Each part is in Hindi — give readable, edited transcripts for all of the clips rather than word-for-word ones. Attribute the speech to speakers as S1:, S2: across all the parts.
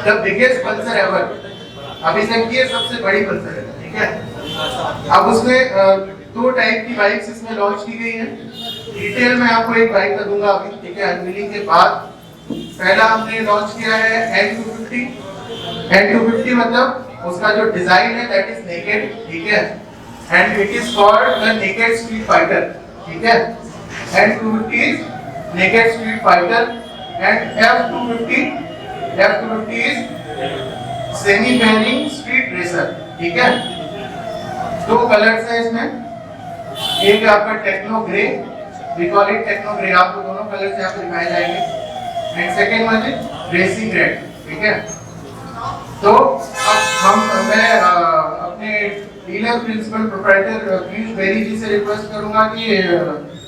S1: The biggest Pulsar ever. अभी तक की सबसे बड़ी पल्सर है, ठीक है। अब उसमें दो टाइप की बाइक्स इसमें लॉन्च की गई हैं। डिटेल में आपको एक बाइक का दूंगा अभी, ठीक है, अनवीलिंग के बाद। पहला हमने लॉन्च किया है N250। N250 मतलब उसका जो डिजाइन है दैट इज नेकेड, ठीक है, and it is called the naked street fighter, ठीक है। N250 is naked street fighter and F250 is semi bearing street racer, ठीक है। दो कलर्स है इसमें, एक आपका techno grey, we call it techno grey, आपको दोनों कलर्स यहाँ पे दिखाए जाएंगे, and second one is racing red, ठीक है। तो अब मैं अपने dealer principal proprietor Piyush Beri ji से रिक्वेस्ट करूंगा कि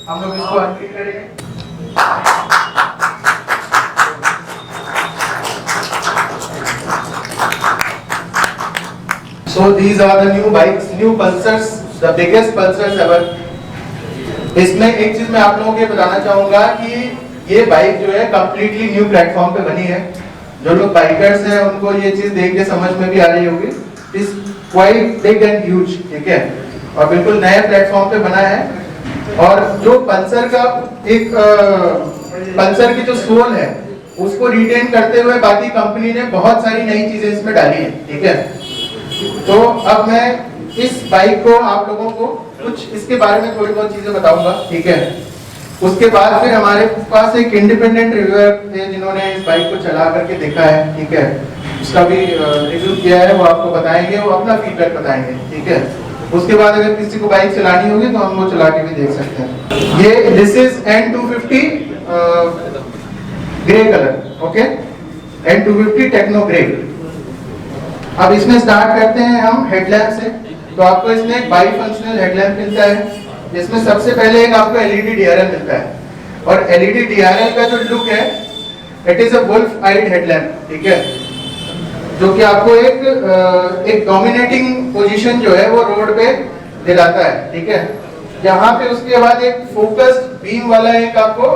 S1: हम लोग इसको अनवील करेंगे। So these are the new bikes, new Pulsars, the biggest Pulsars ever. इसमें एक चीज मैं आप लोगों को बताना चाहूंगा कि ये बाइक जो है कंप्लीटली न्यू प्लेटफॉर्म पे बनी है। जो लोग बाइकर्स हैं उनको ये चीज देख के समझ में भी आ रही होगी, is quite big and huge, ठीक है, और बिल्कुल नए प्लेटफॉर्म पे बना है। और जो पल्सर का एक पल्सर की जो सोल है उसको रिटेन करते हुए बाकी कंपनी ने बहुत सारी नई चीजें इसमें डाली है, ठीक है। तो अब मैं इस बाइक को आप लोगों को कुछ इसके बारे में थोड़ी बहुत चीजें बताऊंगा, ठीक है। उसके बाद फिर हमारे पास एक इंडिपेंडेंट रिव्यूअर थे जिन्होंने इस बाइक को चला करके देखा है, ठीक है, उसका भी रिव्यू किया है, वो आपको बताएंगे, वो अपना फीडबैक बताएंगे, ठीक है। उसके बाद अगर किसी को बाइक चलानी होगी तो हम वो चला के भी देख सकते हैं। ये this is N250 grey colour, okay, N250 techno grey. अब इसमें स्टार्ट करते हैं हम हेडलैम्प से। तो आपको इसमें एक बाई फंक्शनल हेडलैम्प मिलता है, जिसमें सबसे पहले एक आपको एलईडी डीआरएल मिलता है, और एलईडी डीआरएल का जो लुक है it is a wolf eyed headlamp, ठीक है, जो कि आपको एक डोमिनेटिंग पोजीशन जो है वो रोड पे दिलाता है, ठीक है। यहाँ पे उसके बाद एक फोकस्ड बीम वाला एक आपको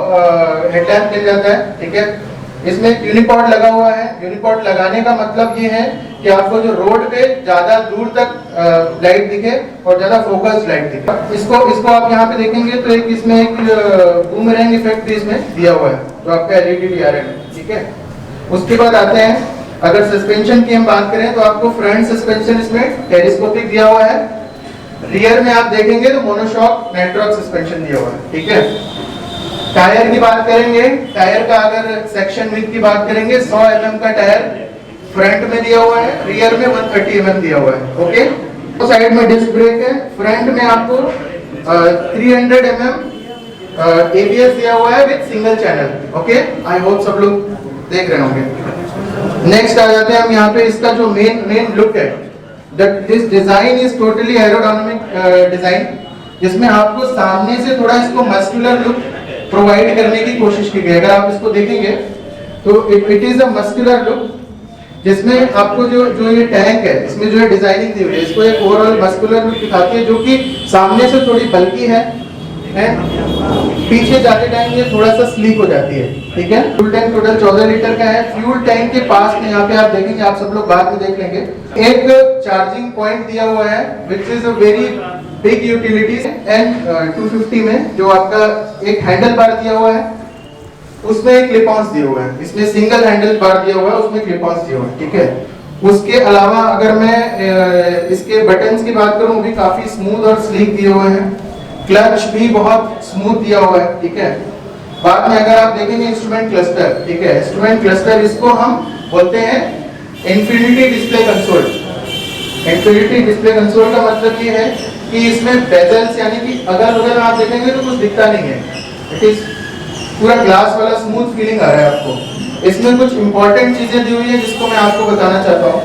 S1: हेडलैम्प मिल जाता है, ठीक है। इसमें यूनिपॉड लगा हुआ है। यूनिपॉड लगाने का मतलब ये है कि आपको जो रोड पे ज्यादा दूर तक लाइट दिखे और ज्यादा फोकस्ड लाइट दिखे। इसको आप यहाँ पे देखेंगे तो एक इसमें एक बूमरैंग इफेक्ट भी इसमें दिया हुआ है जो आपका एलईडी डीआरएल है, ठीक है। उसके बाद आते हैं, अगर सस्पेंशन की हम बात करें तो आपको फ्रंट सस्पेंशन इसमें टेलीस्कोपिक दिया हुआ है। रियर में आप देखेंगे तो मोनोशॉक नाइट्रॉक सस्पेंशन दिया हुआ है, ठीक है। टायर की बात करेंगे, टायर का अगर सेक्शन विड्थ की बात करेंगे 100 mm का टायर फ्रंट में दिया हुआ है, रियर में 130 mm दिया हुआ है, ओके। तो साइड में डिस्क ब्रेक है, फ्रंट में आपको 300 mm ABS दिया हुआ है with single channel, okay. I hope सब लोग देख रहे होंगे। नेक्स्ट आ जाते हैं हम यहाँ पे, इसका जो मेन लुक है, this design is totally aerodynamic design, जिसमें आपको सामने से थोड़ा इसको मस्कुलर लुक प्रोवाइड करने की कोशिश की गई। अगर आप इसको देखेंगे तो it is a muscular look, जिसमें आपको जो ये टैंक है इसमें जो है डिजाइनिंग दी हुई है, इसको एक ओवरऑल मस्कुलर लुक दिखाती है, जो कि सामने से थोड़ी बल्की है, पीछे जाते टाइम ये थोड़ा सा स्लीक हो जाती है, ठीक है। फ्यूल टैंक टोटल 14 लीटर का है। फ्यूल टैंक के पास में यहाँ पे आप देखेंगे, आप सब लोग बाद में देख लेंगे, एक चार्जिंग पॉइंट दिया हुआ है which is a very big utility. N250 में जो आपका एक हैंडल बार दिया हुआ है उसमें एक क्लिप ऑन्स दिया हुआ है, इसमें सिंगल हैंडल बार दिया हुआ है, उसमें क्लिप ऑन्स दिया हुआ है, ठीक है। उसके अलावा अगर मैं इसके बटन्स की बात करूं, भी काफी स्मूथ और स्लीक दिए हुए हैं। क्लच भी बहुत स्मूथ दिया हुआ है, ठीक है। बाद में अगर आप देखेंगे इंस्ट्रूमेंट क्लस्टर, ठीक है, इंस्ट्रूमेंट क्लस्टर इसको हम बोलते हैं infinity display console. Infinity display console का मतलब ये है कि इसमें बेजल्स यानी कि अगर आप देखेंगे तो कुछ दिखता नहीं है, इट इज पूरा ग्लास वाला स्मूथ फीलिंग आ रहा है आपको। इसमें कुछ इंपॉर्टेंट चीजें दी हुई है जिसको मैं आपको बताना चाहता हूँ।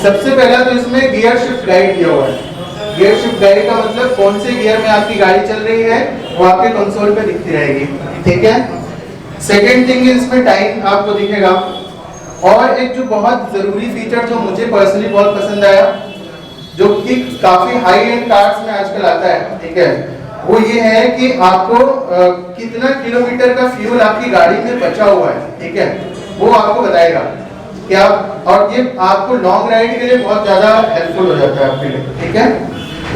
S1: सबसे पहला तो इसमें गियर शिफ्ट गाइड दिया हुआ है। गियर शिफ्ट गाइड का मतलब कौन से गियर में आपकी गाड़ी चल रही है वो आपके कंसोल पे दिखती रहेगी, ठीक है। सेकेंड थिंग इसमें टाइम आपको दिखेगा, और एक जो बहुत जरूरी फीचर जो मुझे पर्सनली बहुत पसंद आया, जो कि काफी हाई एंड कार्स में आजकल आता है, ठीक है, वो ये है कि आपको कितना किलोमीटर का फ्यूल आपकी गाड़ी में बचा हुआ है, ठीक है, वो आपको बताएगा। कि आप, और ये आपको लॉन्ग राइड के लिए बहुत ज़्यादा हेल्पफुल हो जाता है आपके लिए, ठीक है।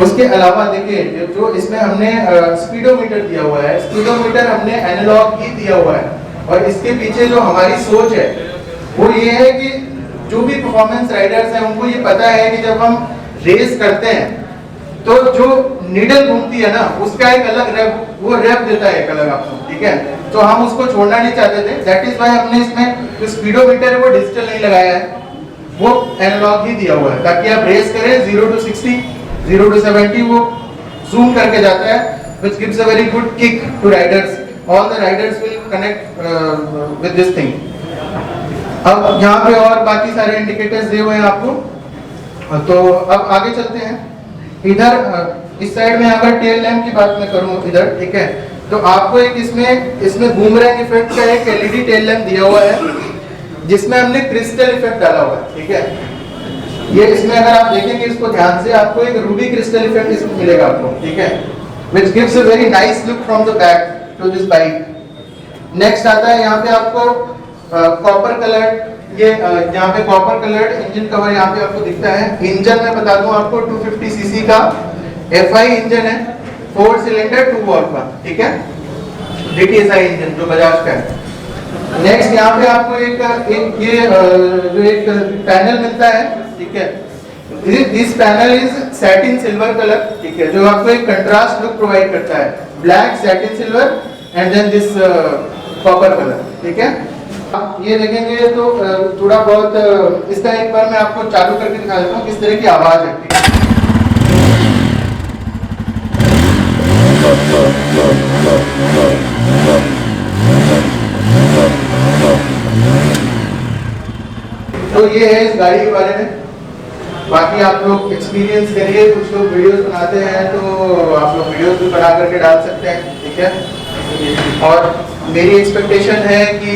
S1: उसके अलावा देखिए जो इसमें हमने स्पीडोमीटर दिया हुआ है, स्पीडोमीटर हमने एनालॉग ही दिया हुआ है, और इसके पीछे जो हमारी सोच है वो ये है कि जो भी परफॉर्मेंस राइडर्स हैं उनको ये पता है कि जब हम रेस करते हैं तो जो नीडल घूमती है ना उसका एक अलग रेप, वो रेप देता है एक अलग आपको, ठीक है। तो हम उसको छोड़ना नहीं चाहते थे, दैट इज व्हाई हमने इसमें जो स्पीडोमीटर है वो डिजिटल नहीं लगाया है, वो एनालॉग ही दिया हुआ है, ताकि आप रेस करें 0 to 60, 0 to 70 वो जूम करके जाता है, which gives a very good kick to riders. All the riders will connect with this thing. अब यहाँ पे और बाकी सारे इंडिकेटर्स दिए हुए हैं आपको, तो अब आगे चलते हैं। इधर इस साइड में अगर टेल लैम्प की बात मैं करूँ इधर, ठीक है, तो आपको एक इसमें बूमरैंग इफेक्ट का एक एलईडी टेल लैम्प दिया हुआ है, जिसमें हमने क्रिस्टल इफेक्ट डाला हुआ है, ठीक है। ये इसमें अगर आप देखेंगे इसको ध्यान से, आपको एक रूबी क्रिस्टल इफेक्ट इसमें मिलेगा आपको, ठीक है, which gives a very nice look from the back to this bike. Next आता है यहाँ पे आपको कॉपर कलर्ड, ये यहाँ पे कॉपर कलर्ड इंजन कवर यहाँ पे आपको दिखता है। इंजन मैं बता दूं आपको 250 सीसी का FI इंजन है, 4 सिलेंडर 2 वॉल्व का, ठीक है, DTSI इंजन जो बजाज का है। नेक्स्ट यहाँ पे आपको एक पैनल मिलता है, ठीक है, this panel is satin silver colour, ठीक है, जो आपको एक कंट्रास्ट लुक प्रोवाइड करता है, black satin silver and then this copper colour, ठीक है। आप ये देखेंगे तो थोड़ा बहुत इसका एक बार मैं आपको चालू करके दिखा देता हूँ किस तरह की आवाज है। तो ये है इस गाड़ी के बारे में, बाकी आप लोग एक्सपीरियंस करिए, कुछ लोग वीडियोस बनाते हैं तो आप लोग वीडियोस भी बना करके डाल सकते हैं, ठीक है। और मेरी एक्सपेक्टेशन है कि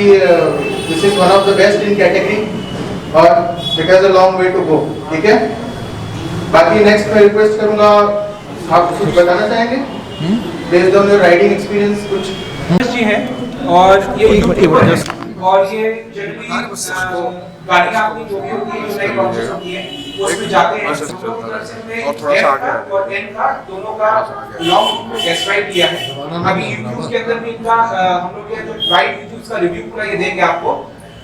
S1: this is one of the best in category और it has a long way to go, ठीक है। बाकी नेक्स्ट मैं रिक्वेस्ट करूंगा, आप कुछ बताना चाहेंगे based on your riding experience कुछ
S2: जी है। और ये जनरली गाड़ियाँ अपनी जो भी होती है, जो नई लॉन्चेस होती है उसमें जाते हैं, और थोड़ा सा आगे और एन का दोनों का लॉन्ग टेस्ट राइड किया है। अभी यूट्यूब के अंदर भी इनका हम लोग ये जो राइड वीडियोस का रिव्यू पूरा ये देंगे आपको,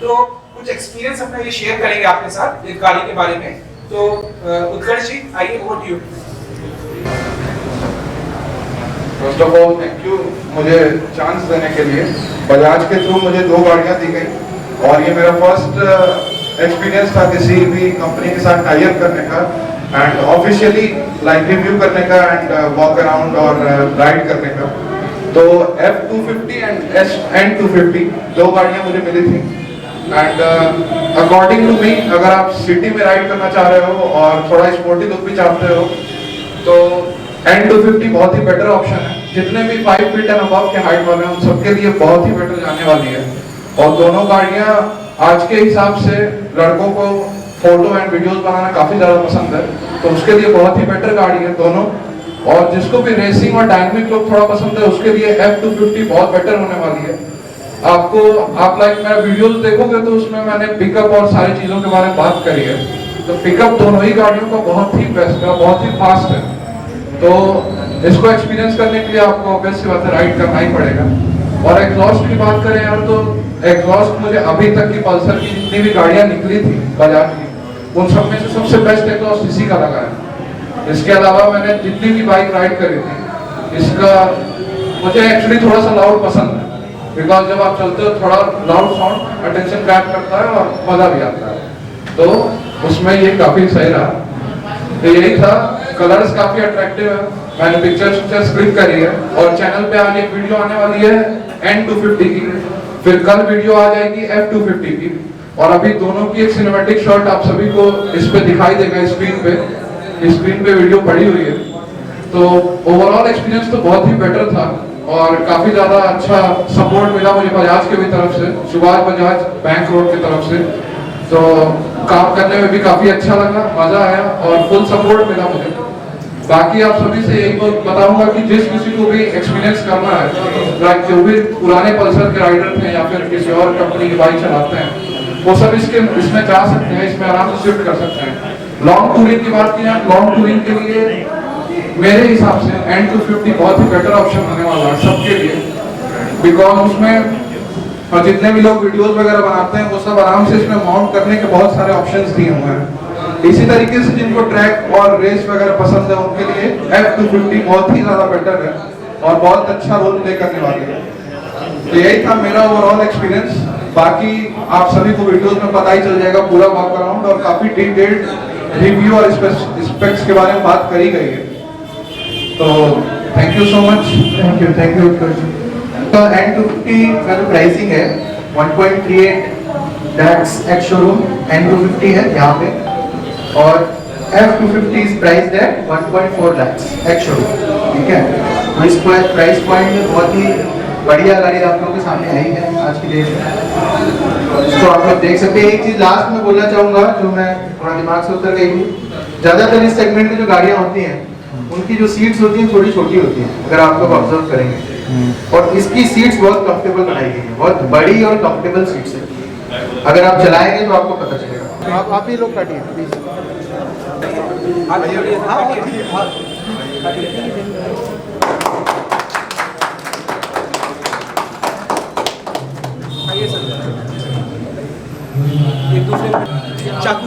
S2: तो कुछ एक्सपीरियंस अपना ये शेयर करेंगे आपके साथ इस गाड़ी के बारे में। तो उत्कर्ष जी आइए, over to you.
S3: First of all thank you मुझे चांस देने के लिए। बजाज के थ्रू मुझे 2 गाड़ियाँ दी गई और ये मेरा फर्स्ट एक्सपीरियंस था किसी भी कंपनी के साथ टाई अप करने का एंड ऑफिशियली लाइक रिव्यू करने का एंड वॉक अराउंड और राइड करने का। तो F250 एंड N250 2 गाड़ियाँ मुझे मिली थी एंड अकॉर्डिंग टू मी, अगर आप सिटी में राइड करना चाह रहे हो और थोड़ा स्पोर्टी लुक भी चाहते हो तो N250 बहुत ही बेटर ऑप्शन है। जितने भी 5 फीट एंड अबव के हाइट वाले हैं उन सबके लिए बहुत ही बेटर जाने वाली है। और दोनों गाड़ियां आज के हिसाब से लड़कों को फोटो एंड वीडियोस बनाना काफी ज्यादा पसंद है, तो उसके लिए बहुत ही बेटर गाड़ी है दोनों। और जिसको भी रेसिंग और डायनामिक लुक थोड़ा पसंद है उसके लिए F250 बहुत बेटर होने वाली है। आपको आप लाइक मेरा वीडियोस देखोगे तो उसमें मैंने पिकअप और सारी चीजों के बारे में बात करी है। तो पिकअप दोनों ही गाड़ियों का बहुत ही बेस्ट है, बहुत ही फास्ट है। तो इसको एक्सपीरियंस करने के लिए आपको ऑब्वियस सी बात है राइड करना ही पड़ेगा। और एग्जॉस्ट की बात करें यार, तो एग्जॉस्ट मुझे अभी तक की पल्सर की जितनी भी गाड़ियां निकली थी बजाज की, उन सब में से सबसे बेस्ट एग्जॉस्ट इसी का लगा है। इसके अलावा मैंने जितनी भी बाइक राइड करी थी, इसका मुझे एक्चुअली थोड़ा सा लाउड पसंद है, बिकॉज जब आप चलते हो थोड़ा लाउड साउंड अटेंशन ग्रैब करता है और मजा भी आता है। तो उसमें ये काफी सही रहा। तो यही था, कलर्स काफी अट्रैक्टिव है, मैंने पिक्चर्स क्लिक करी है और चैनल पे आज एक वीडियो आने वाली है N250 की, फिर कल वीडियो आ जाएगी F250 की, और अभी दोनों की एक सिनेमैटिक शॉट आप सभी को इस पे दिखाई देगा स्क्रीन पे वीडियो पड़ी हुई है। तो ओवरऑल एक्सपीरियंस तो बहुत ही बेटर था और काफी ज्यादा अच्छा सपोर्ट मिला मुझे बजाज के भी तरफ से, सुभाष बजाज बैंक रोड की तरफ से। तो काम करने में भी काफी अच्छा लगा, मजा आया और फुल सपोर्ट मिला मुझे। बाकी आप सभी से यही बताऊंगा कि जिस किसी को भी एक्सपीरियंस करना है, लाइक जो भी पुराने पल्सर के राइडर थे या फिर किसी और कंपनी की बाइक चलाते हैं, वो सब इसमें जा सकते हैं, इसमें आराम से शिफ्ट कर सकते हैं। लॉन्ग टूरिंग की बात की, लॉन्ग टूरिंग के लिए मेरे हिसाब से N250 बहुत ही बेटर ऑप्शन होने वाला है सबके लिए, बिकॉज उसमें और जितने भी लोग वीडियोस वगैरह बनाते हैं वो सब आराम से इसमें माउंट करने के बहुत सारे ऑप्शंस दिए हुए हैं। इसी तरीके से जिनको ट्रैक और रेस वगैरह पसंद है उनके लिए F250 बहुत ही ज़्यादा बेटर है और बहुत अच्छा रोल प्ले करने वाली है। तो यही था मेरा ओवरऑल एक्सपीरियंस। बाकी आप सभी को वीडियोस में पता ही चल जाएगा पूरा वॉक अराउंड और काफ़ी डिटेल्ड रिव्यू और स्पेक्स के बारे में बात करी गई है। तो thank you so much.
S1: Thank you. तो N250 का जो प्राइसिंग है 1.38 lakhs एक्स शोरूम N250 है यहाँ पे, और F250 is priced eight 1.4 lakhs ex showroom, ठीक है। तो इस प्राइस पॉइंट में बहुत ही बढ़िया गाड़ी आप लोगों के सामने आई है आज की डेट में। तो आप लोग देख सकते हैं। एक चीज़ लास्ट में बोलना चाहूँगा जो मैं थोड़ा दिमाग से उतर गई थी, ज़्यादातर इस सेगमेंट में जो गाड़ियाँ होती हैं उनकी जो सीट्स होती हैं थोड़ी छोटी होती हैं, अगर आप लोग ऑब्जर्व करेंगे। और इसकी सीट्स बहुत कंफर्टेबल बनाई गई है, बहुत बड़ी और कंफर्टेबल सीट्स है। अगर आप चलाएंगे तो आपको पता चलेगा। आप ही लोग काटिए प्लीज।
S2: एक दूसरे चाकू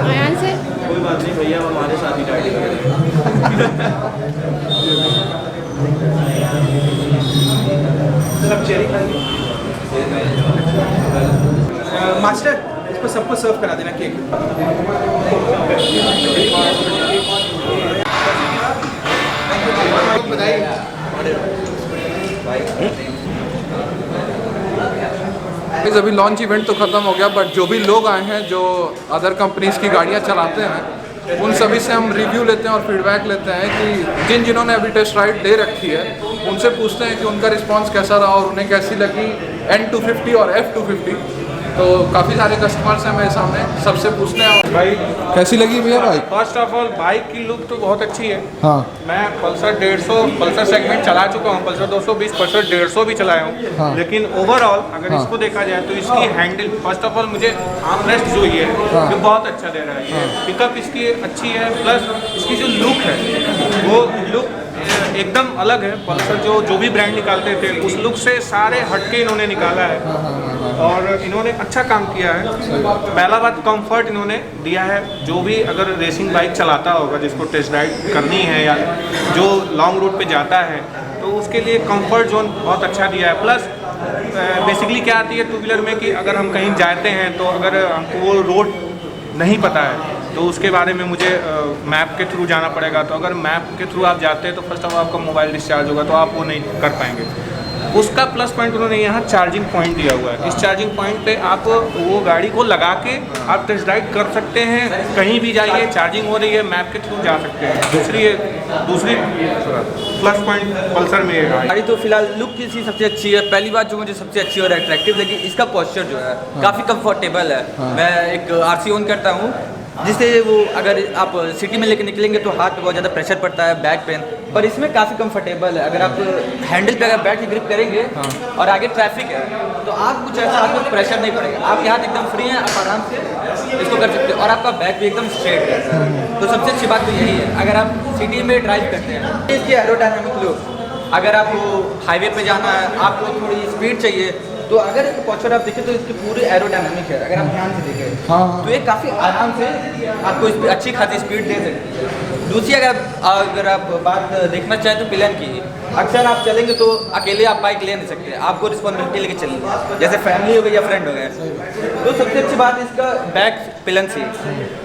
S4: आयान से
S5: कोई बात नहीं भैया, हमारे साथ ही गाड़ी करेंगे।
S2: सब चेरी खाएंगे। मास्टर इसको सबको सर्व करा देना केक।
S6: अभी लॉन्च इवेंट तो ख़त्म हो गया, बट जो भी लोग आए हैं जो अदर कंपनीज़ की गाड़ियाँ चलाते हैं उन सभी से हम रिव्यू लेते हैं और फीडबैक लेते हैं कि जिन्होंने अभी टेस्ट राइड दे रखी है उनसे पूछते हैं कि उनका रिस्पांस कैसा रहा और उन्हें कैसी लगी N250 और F250। तो काफ़ी सारे कस्टमर्स हैं मेरे सामने, सबसे पूछते हैं
S5: भाई
S6: कैसी लगी भैया bike.
S5: First of all bike की लुक तो बहुत अच्छी है।
S6: हाँ
S5: मैं पल्सर 150 पल्सर सेगमेंट चला चुका हूँ, पल्सर 220 पल्सर 150 भी चलाया हूँ।
S6: हाँ।
S5: लेकिन ओवरऑल अगर
S6: हाँ।
S5: इसको देखा जाए तो इसकी हैंडल फर्स्ट ऑफ ऑल मुझे आर्मरेस्ट जो ये है
S6: हाँ।
S5: ये बहुत अच्छा दे रहा है। ये पिकअप इसकी अच्छी है, प्लस इसकी जो लुक है वो लुक एकदम अलग है। पल्सर जो भी ब्रांड निकालते थे उस लुक से सारे हटके इन्होंने निकाला है और इन्होंने अच्छा काम किया है। पहला बात कंफर्ट इन्होंने दिया है। जो भी अगर रेसिंग बाइक चलाता होगा जिसको टेस्ट राइड करनी है या जो लॉन्ग रूट पे जाता है तो उसके लिए कंफर्ट जोन बहुत अच्छा दिया है। प्लस बेसिकली क्या आती है टू व्हीलर में कि अगर हम कहीं जाते हैं तो अगर हमको वो रोड नहीं पता है तो उसके बारे में मुझे मैप के थ्रू जाना पड़ेगा। तो अगर मैप के थ्रू आप जाते हैं तो फर्स्ट ऑफ ऑल आपका मोबाइल डिस्चार्ज होगा तो आप वो नहीं कर पाएंगे। उसका प्लस पॉइंट उन्होंने यहाँ चार्जिंग पॉइंट दिया हुआ है। इस चार्जिंग पॉइंट पे आप वो गाड़ी को लगा के आप टेस्ट राइड कर सकते हैं, कहीं भी जाइए चार्जिंग हो रही है, मैप के थ्रू जा सकते हैं। दूसरी प्लस पॉइंट पल्सर में है
S7: गाड़ी तो फिलहाल लुक की सबसे अच्छी है। पहली बात जो मुझे सबसे अच्छी और अट्रैक्टिव लगी इसका पोस्चर जो है काफ़ी कंफर्टेबल है। मैं एक RC ओन करता हूँ जिससे वो अगर आप सिटी में लेके निकलेंगे तो हाथ पे बहुत ज़्यादा प्रेशर पड़ता है, बैक पेन, पर इसमें काफ़ी कंफर्टेबल है। अगर आप हैंडल पे अगर बैठ के ग्रिप करेंगे और आगे ट्रैफिक है तो आप कुछ ऐसा हाथ में प्रेशर नहीं पड़ेगा, आपके हाथ एकदम फ्री हैं, आप आराम से इसको कर सकते हो और आपका बैक भी एकदम स्ट्रेट है। तो सबसे अच्छी बात तो यही है अगर आप सिटी में ड्राइव करते हैं। इसकी एरोडायनामिक लुक, अगर आपको हाईवे पे जाना है, आपको थोड़ी स्पीड चाहिए तो अगर इसका पोस्चर आप देखें तो इसकी पूरी एरोडायनामिक है। अगर आप ध्यान से देखें तो ये काफ़ी आराम से आपको अच्छी खासी स्पीड दे सकती है। दूसरी अगर आप बात देखना चाहें तो पिलन की, अक्सर आप चलेंगे तो अकेले आप बाइक ले नहीं सकते, आपको रिस्पॉन्सिबिलिटी लेके चलिए, जैसे फैमिली हो गई या फ्रेंड हो गए। तो सबसे अच्छी बात इसका बैक पिलन से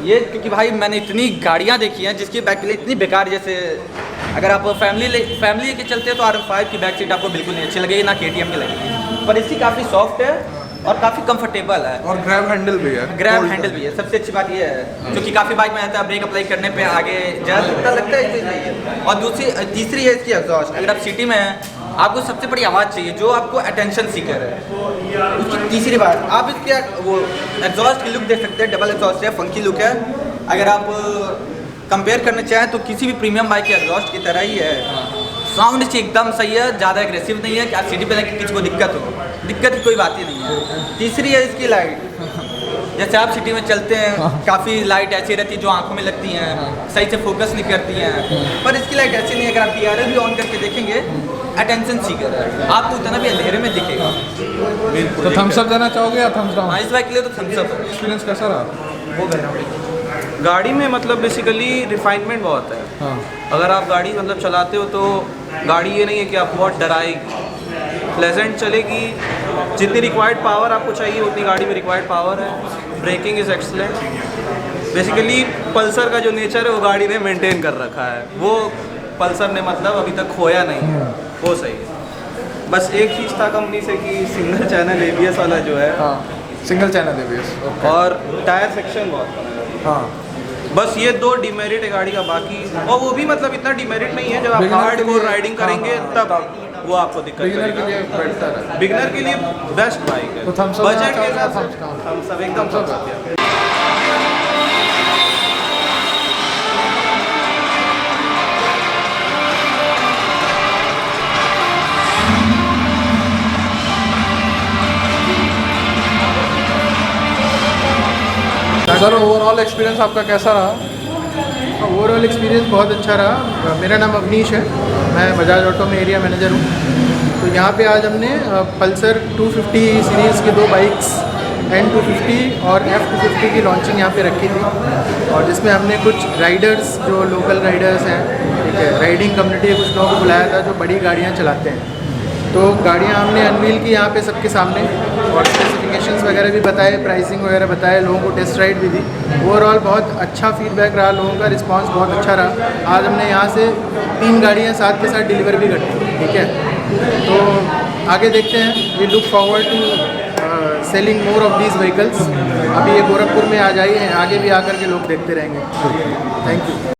S7: ये, क्योंकि भाई मैंने इतनी गाड़ियाँ देखी हैं जिसकी बैक पिलन इतनी बेकार, जैसे अगर आप फैमिली लेके चलते हैं तो R5 की बैक सीट आपको बिल्कुल नहीं अच्छी लगेगी, ना KTM की लगेगी, पर इसकी काफ़ी सॉफ्ट है और काफ़ी कंफर्टेबल है
S6: और ग्रैब हैंडल भी है।
S7: ग्रैब हैंडल भी है। सबसे अच्छी बात ये है क्योंकि काफ़ी बाइक में आता है ब्रेक अप्लाई करने पे आगे ज़्यादा लगता है इसलिए नहीं है। और तीसरी है इसकी एग्जॉस्ट। अगर आप सिटी में हैं आपको सबसे बड़ी आवाज़ चाहिए जो आपको अटेंशन सीकर है। उसकी तीसरी बात आप इसके वो एग्जॉस्ट की लुक देख सकते हैं, डबल एग्जॉस्ट है, फंकी लुक है। अगर आप कंपेयर करना चाहें तो किसी भी प्रीमियम बाइक के एग्जॉस्ट की तरह ही है। साउंड इसकी एकदम सही है, ज़्यादा एग्रेसिव नहीं है कि आप सिटी पे लेके किसी को दिक्कत की कोई बात ही नहीं है। तीसरी है इसकी लाइट, जैसे आप सिटी में चलते हैं काफ़ी लाइट ऐसी रहती है जो आंखों में लगती हैं, सही से फोकस नहीं करती हैं, पर इसकी लाइट ऐसी नहीं है। अगर आप DRL भी ऑन करके देखेंगे, अटेंशन सीकर है, आपको इतना भी अंधेरे में दिखेगा।
S6: तो थम्स अप देना चाहोगे या थम्स डाउन?
S7: हाँ, इस बाइक के लिए तो थम्स अप है।
S6: एक्सपीरियंस कैसा रहा?
S7: हो गया
S5: गाड़ी में मतलब बेसिकली रिफाइनमेंट बहुत है।
S6: हाँ
S5: अगर आप गाड़ी मतलब चलाते हो तो गाड़ी ये नहीं है कि आप बहुत डराएगी, प्लेजेंट चलेगी। जितनी रिक्वायर्ड पावर आपको चाहिए उतनी गाड़ी में रिक्वायर्ड पावर है। Breaking is excellent. Basically Pulsar का जो नेचर है वो गाड़ी ने मेंटेन कर रखा है, वो पल्सर ने मतलब अभी तक खोया नहीं, वो सही है। बस एक चीज़ था कंपनी से कि सिंगल चैनल ABS वाला जो है,
S6: हाँ सिंगल चैनल ABS
S5: और टायर सेक्शन बहुत बड़ा है।
S6: हाँ
S5: बस ये 2 डिमेरिट है गाड़ी का। बाकी और वो भी मतलब इतना डिमेरिट नहीं है, जब आप
S6: Beginner
S5: हार्ड
S6: के
S5: कोर
S6: लिए-
S5: राइडिंग
S6: हाँ,
S5: करेंगे
S6: हाँ,
S5: तब वो आपको दिक्कत
S6: बिगिनर के
S5: करेगा।
S6: लिए बेटर है।
S5: बिगनर के लिए बेस्ट बाइक है।
S6: तो थम्स अप देना
S5: बजट के
S6: चाहोगे या
S5: हिसाब
S6: thumbs
S5: से
S6: down?
S5: थम्स अप एकदम
S6: Thumbs up
S5: thumbs up.
S6: Sir overall experience आपका कैसा रहा?
S1: ओवरऑल एक्सपीरियंस बहुत अच्छा रहा। मेरा नाम अवनीश है, मैं बजाज ऑटो में एरिया मैनेजर हूँ। तो यहाँ पे आज हमने पल्सर 250 सीरीज़ की 2 बाइक्स N250 और F250 की लॉन्चिंग यहाँ पे रखी थी, और जिसमें हमने कुछ राइडर्स जो लोकल राइडर्स हैं, ठीक है, राइडिंग कम्युनिटी के कुछ लोगों को बुलाया था जो बड़ी गाड़ियाँ चलाते हैं। तो गाड़ियाँ हमने अनवील की यहाँ पे सबके सामने, और स्पेसिफिकेशंस वगैरह भी बताए, प्राइसिंग वगैरह बताए, लोगों को टेस्ट राइड भी दी। ओवरऑल बहुत अच्छा फीडबैक रहा, लोगों का रिस्पांस बहुत अच्छा रहा। आज हमने यहाँ से 3 गाड़ियाँ साथ के साथ डिलीवर भी कर दी, ठीक है। तो आगे देखते हैं, we look forward to selling more of these vehicles. अभी ये गोरखपुर में आ जाइए, आगे भी आकर के लोग देखते रहेंगे। Thank you.